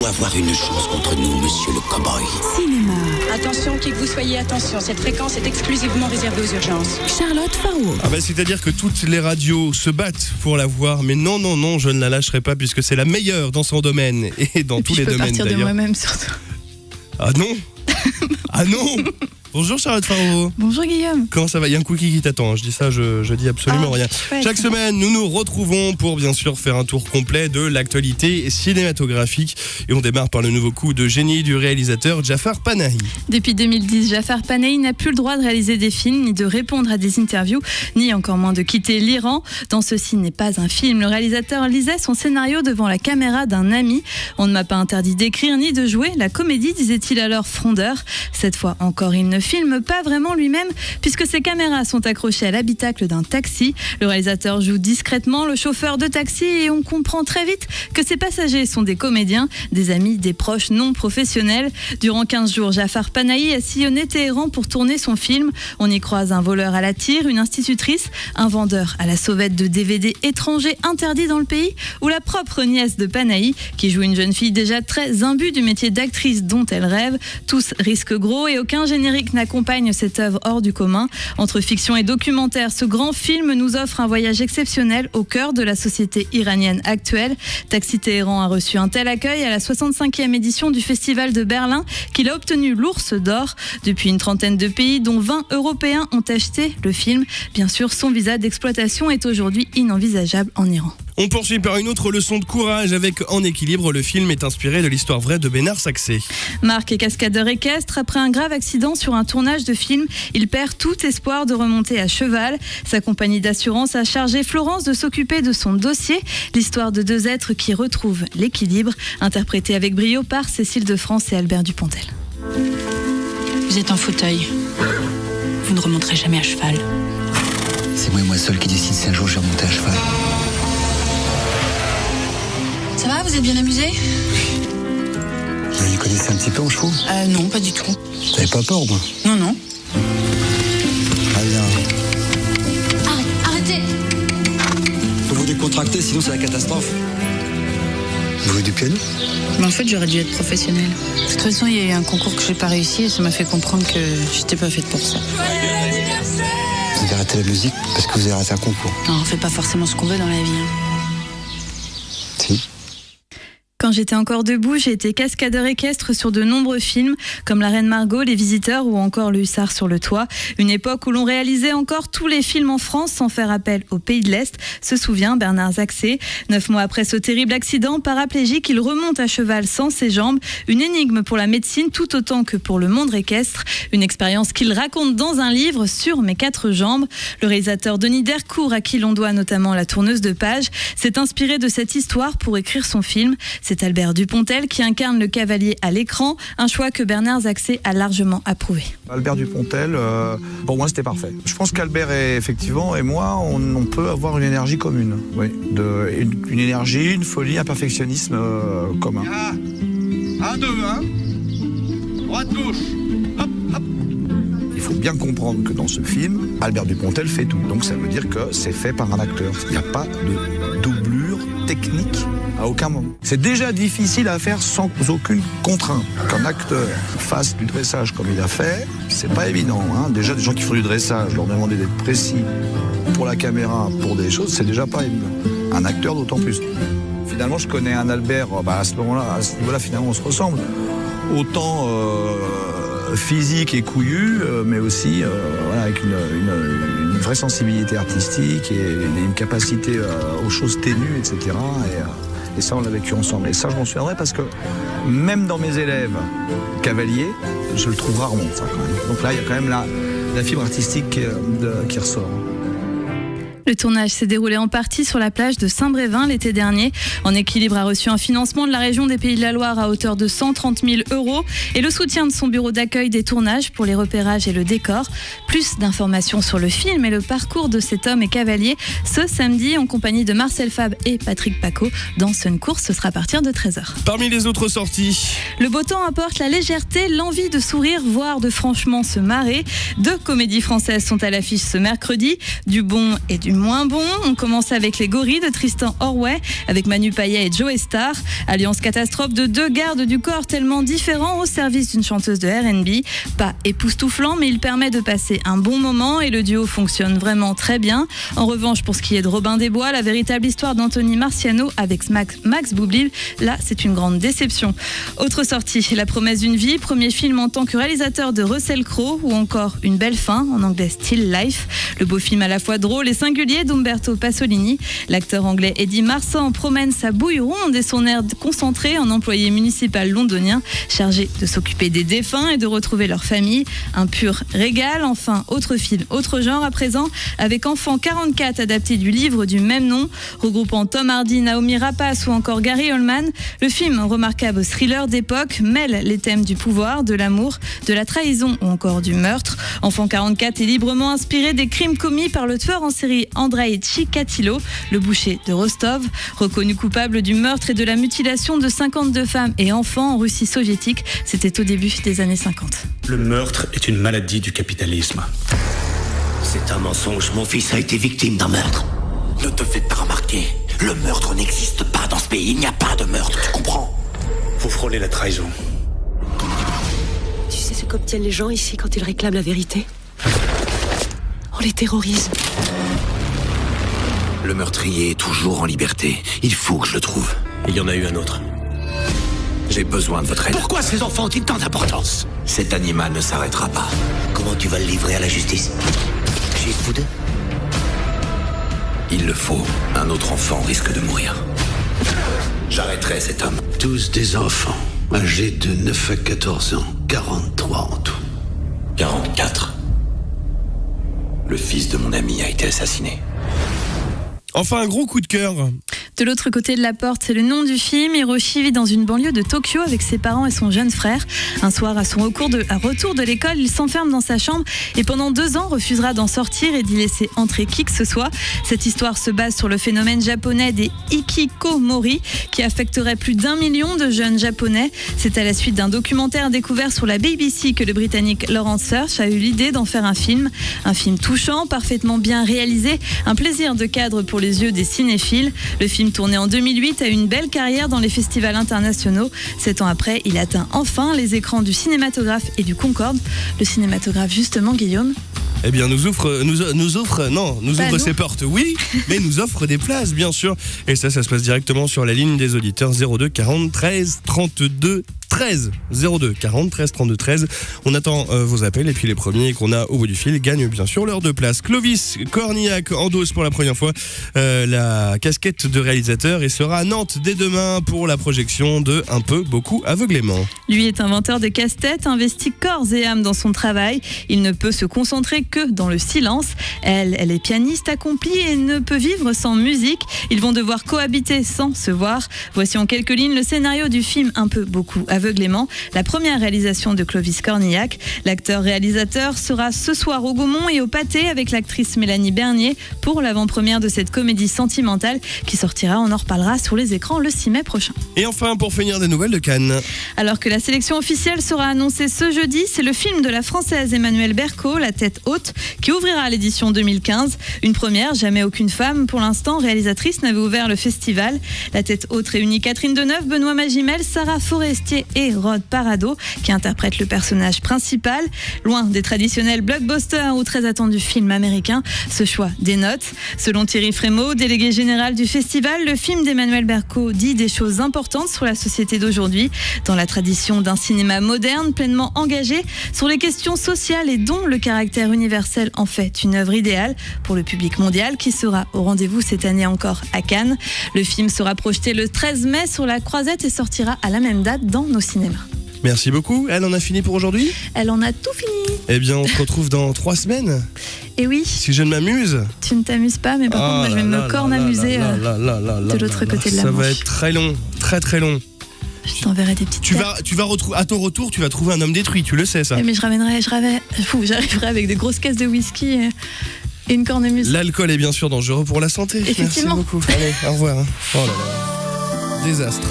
Ou avoir une chance contre nous, monsieur le cow-boy. Cinéma. Attention, qui que vous soyez, attention, cette fréquence est exclusivement réservée aux urgences. Charlotte Faro. C'est-à-dire que toutes les radios se battent pour la voir, mais non, je ne la lâcherai pas puisque c'est la meilleure dans son domaine et dans tous les domaines je peux partir d'ailleurs. de moi-même surtout. Ah non. Ah non. Bonjour Charlotte Faro. Bonjour Guillaume. Comment ça va? Il y a un cookie qui t'attend, je dis ça, je dis absolument rien. Chouette. Chaque semaine, nous nous retrouvons pour bien sûr faire un tour complet de l'actualité cinématographique. Et on démarre par le nouveau coup de génie du réalisateur Jafar Panahi. Depuis 2010, Jafar Panahi n'a plus le droit de réaliser des films, ni de répondre à des interviews, ni encore moins de quitter l'Iran. Dans Ceci n'est pas un film, le réalisateur lisait son scénario devant la caméra d'un ami. On ne m'a pas interdit d'écrire ni de jouer la comédie, disait-il alors frondeur. Cette fois encore, il ne filme pas vraiment lui-même puisque ses caméras sont accrochées à l'habitacle d'un taxi. Le réalisateur joue discrètement le chauffeur de taxi et on comprend très vite que ses passagers sont des comédiens, des amis, des proches non professionnels. Durant 15 jours, Jafar Panahi a sillonné Téhéran pour tourner son film. On y croise un voleur à la tire, une institutrice, un vendeur à la sauvette de DVD étrangers interdits dans le pays ou la propre nièce de Panahi qui joue une jeune fille déjà très imbue du métier d'actrice dont elle rêve. Tous risquent gros et aucun générique n'accompagne cette œuvre hors du commun. Entre fiction et documentaire, ce grand film nous offre un voyage exceptionnel au cœur de la société iranienne actuelle. Taxi Téhéran a reçu un tel accueil à la 65e édition du Festival de Berlin qu'il a obtenu l'Ours d'Or. Depuis une trentaine de pays, dont 20 Européens, ont acheté le film. Bien sûr, son visa d'exploitation est aujourd'hui inenvisageable en Iran. On poursuit par une autre leçon de courage avec En équilibre. Le film est inspiré de l'histoire vraie de Bernard Saxé. Marc est cascadeur équestre. Après un grave accident sur un tournage de film, il perd tout espoir de remonter à cheval. Sa compagnie d'assurance a chargé Florence de s'occuper de son dossier. L'histoire de deux êtres qui retrouvent l'équilibre, interprété avec brio par Cécile de France et Albert Dupontel. Vous êtes en fauteuil. Vous ne remonterez jamais à cheval. C'est moi et moi seul qui décide si un jour je vais remonter à cheval. Ça va, vous êtes bien amusé? Vous les connaissez un petit peu en chevaux? Non, pas du tout. Vous n'avez pas peur, moi? Non. Très bien. Arrêtez! Faut vous décontracter, sinon c'est la catastrophe. Vous jouez du piano? Mais en fait, j'aurais dû être professionnelle. De toute façon, il y a eu un concours que j'ai pas réussi et ça m'a fait comprendre que j'étais pas faite pour ça. Vous avez arrêté la musique parce que vous avez raté un concours? Non, on fait pas forcément ce qu'on veut dans la vie. Si. Quand j'étais encore debout, j'ai été cascadeur équestre sur de nombreux films, comme La Reine Margot, Les Visiteurs ou encore Le Hussard sur le toit. Une époque où l'on réalisait encore tous les films en France sans faire appel au pays de l'Est, se souvient Bernard Saxé. 9 mois après ce terrible accident, paraplégique, il remonte à cheval sans ses jambes. Une énigme pour la médecine tout autant que pour le monde équestre. Une expérience qu'il raconte dans un livre, Sur mes 4 jambes. Le réalisateur Denis Dercourt, à qui l'on doit notamment La tourneuse de pages, s'est inspiré de cette histoire pour écrire son film. C'est Albert Dupontel qui incarne le cavalier à l'écran, un choix que Bernard Saxé a largement approuvé. Albert Dupontel, pour moi c'était parfait. Je pense qu'Albert et moi, on peut avoir une énergie commune. Oui, une énergie, une folie, un perfectionnisme commun. 1, 2, 1. Droite, gauche. Hop, hop. Il faut bien comprendre que dans ce film, Albert Dupontel fait tout. Donc ça veut dire que c'est fait par un acteur. Il n'y a pas de doublure technique à aucun moment. C'est déjà difficile à faire sans aucune contrainte. Qu'un acteur fasse du dressage comme il a fait, c'est pas évident. Déjà, des gens qui font du dressage, leur demander d'être précis pour la caméra, pour des choses, c'est déjà pas évident. Un acteur d'autant plus. Finalement, je connais un Albert, à ce niveau-là, finalement, on se ressemble. Autant physique et couillu, mais aussi avec une vraie sensibilité artistique et une capacité aux choses ténues, etc. Et ça, on l'a vécu ensemble. Et ça, je m'en souviendrai parce que même dans mes élèves cavaliers, je le trouve rarement, ça, quand même. Donc là, il y a quand même la fibre artistique qui ressort. Le tournage s'est déroulé en partie sur la plage de Saint-Brévin l'été dernier. En équilibre a reçu un financement de la région des Pays de la Loire à hauteur de 130 000 € et le soutien de son bureau d'accueil des tournages pour les repérages et le décor. Plus d'informations sur le film et le parcours de cet homme et cavalier ce samedi en compagnie de Marcel Fabre et Patrick Paco dans Sun Course. Ce sera à partir de 13h. Parmi les autres sorties, le beau temps apporte la légèreté, l'envie de sourire, voire de franchement se marrer. 2 comédies françaises sont à l'affiche ce mercredi, Du bon et du moins bon. On commence avec Les Gorilles de Tristan Orway, avec Manu Payet et Joe Star. Alliance catastrophe de deux gardes du corps tellement différents au service d'une chanteuse de R&B. Pas époustouflant, mais il permet de passer un bon moment et le duo fonctionne vraiment très bien. En revanche, pour ce qui est de Robin des Bois, la véritable histoire d'Anthony Marciano avec Max Boublil, là, c'est une grande déception. Autre sortie, La promesse d'une vie, premier film en tant que réalisateur de Russell Crowe, ou encore Une belle fin, en anglais Still Life. Le beau film à la fois drôle et singulier d'Umberto Pasolini. L'acteur anglais Eddie Marsan promène sa bouille ronde et son air concentré en employé municipal londonien, chargé de s'occuper des défunts et de retrouver leur famille. Un pur régal. Enfin, autre film, autre genre à présent, avec Enfant 44, adapté du livre du même nom, regroupant Tom Hardy, Naomi Rapace ou encore Gary Oldman. Le film, remarquable thriller d'époque, mêle les thèmes du pouvoir, de l'amour, de la trahison ou encore du meurtre. Enfant 44 est librement inspiré des crimes commis par le tueur en série Andrei Chikatilo, le boucher de Rostov, reconnu coupable du meurtre et de la mutilation de 52 femmes et enfants en Russie soviétique. C'était au début des années 50. Le meurtre est une maladie du capitalisme. C'est un mensonge, mon fils a été victime d'un meurtre. Ne te fais pas remarquer, le meurtre n'existe pas dans ce pays, il n'y a pas de meurtre, tu comprends? Vous frôlez la trahison. Tu sais ce qu'obtiennent les gens ici quand ils réclament la vérité? On les terrorise. Le meurtrier est toujours en liberté, il faut que je le trouve. Il y en a eu un autre. J'ai besoin de votre aide. Pourquoi ces enfants ont-ils tant d'importance? Cet animal ne s'arrêtera pas. Comment tu vas le livrer à la justice? Juste vous deux? Il le faut. Un autre enfant risque de mourir. J'arrêterai cet homme. Tous des enfants, âgés de 9 à 14 ans. 43 en tout. 44. Le fils de mon ami a été assassiné. Enfin, un gros coup de cœur. De l'autre côté de la porte, c'est le nom du film. Hiroshi vit dans une banlieue de Tokyo avec ses parents et son jeune frère. Un soir, à son retour de l'école, il s'enferme dans sa chambre et pendant 2 ans refusera d'en sortir et d'y laisser entrer qui que ce soit. Cette histoire se base sur le phénomène japonais des hikikomori qui affecterait plus d'1 million de jeunes japonais. C'est à la suite d'un documentaire découvert sur la BBC que le Britannique Lawrence Search a eu l'idée d'en faire un film. Un film touchant, parfaitement bien réalisé, un plaisir de cadre pour les yeux des cinéphiles. Le film tourné en 2008 a une belle carrière dans les festivals internationaux. 7 ans après, il atteint enfin les écrans du Cinématographe et du Concorde. Le Cinématographe, justement, Guillaume, Eh bien, nous ouvre ses portes, oui, mais nous offre des places, bien sûr. Et ça se passe directement sur la ligne des auditeurs 02 40 13 32 13. 02 40 13 32 13. On attend vos appels et puis les premiers qu'on a au bout du fil gagnent bien sûr leur 2 places. Clovis Cornillac endosse pour la première fois la casquette de réalisateur et sera à Nantes dès demain pour la projection de Un peu, beaucoup, aveuglément. lui est inventeur de casse-tête, investi corps et âme dans son travail. Il ne peut se concentrer que dans le silence. Elle est pianiste accomplie et ne peut vivre sans musique. Ils vont devoir cohabiter sans se voir. Voici en quelques lignes le scénario du film Un peu, beaucoup, aveuglément, la première réalisation de Clovis Cornillac. L'acteur-réalisateur sera ce soir au Gaumont et au Pâté avec l'actrice Mélanie Bernier pour l'avant-première de cette comédie sentimentale qui sortira, on en reparlera sur les écrans le 6 mai prochain. Et enfin, pour finir, des nouvelles de Cannes. Alors que la sélection officielle sera annoncée ce jeudi, c'est le film de la Française Emmanuelle Berco, La tête haute, qui ouvrira l'édition 2015. Une première, jamais aucune femme, pour l'instant, réalisatrice, n'avait ouvert le festival. La tête haute réunit Catherine Deneuve, Benoît Magimel, Sarah Forestier et Rod Parado, qui interprètent le personnage principal. Loin des traditionnels blockbusters ou très attendus films américains, ce choix dénote. Selon Thierry Frémaux, délégué général du festival, le film d'Emmanuelle Berco dit des choses importantes sur la société d'aujourd'hui, dans la tradition d'un cinéma moderne pleinement engagé sur les questions sociales et dont le caractère universel en fait une œuvre idéale pour le public mondial qui sera au rendez-vous cette année encore à Cannes. Le film sera projeté le 13 mai sur la Croisette et sortira à la même date dans nos cinémas. Merci beaucoup. Elle en a fini pour aujourd'hui ? Elle en a tout fini. Eh bien, on se retrouve dans 3 semaines. Et oui. Si je ne m'amuse. Tu ne t'amuses pas, mais par contre, moi, je vais me cornamuser de l'autre côté de la Manche. Ça va être très long, très très long. Je t'enverrai des petites tu vas retrouver, à ton retour, tu vas trouver un homme détruit, tu le sais ça. Mais j'arriverai avec des grosses caisses de whisky et une cornemuse. L'alcool est bien sûr dangereux pour la santé. Effectivement. Merci beaucoup. Allez, au revoir. Oh là là. Désastre.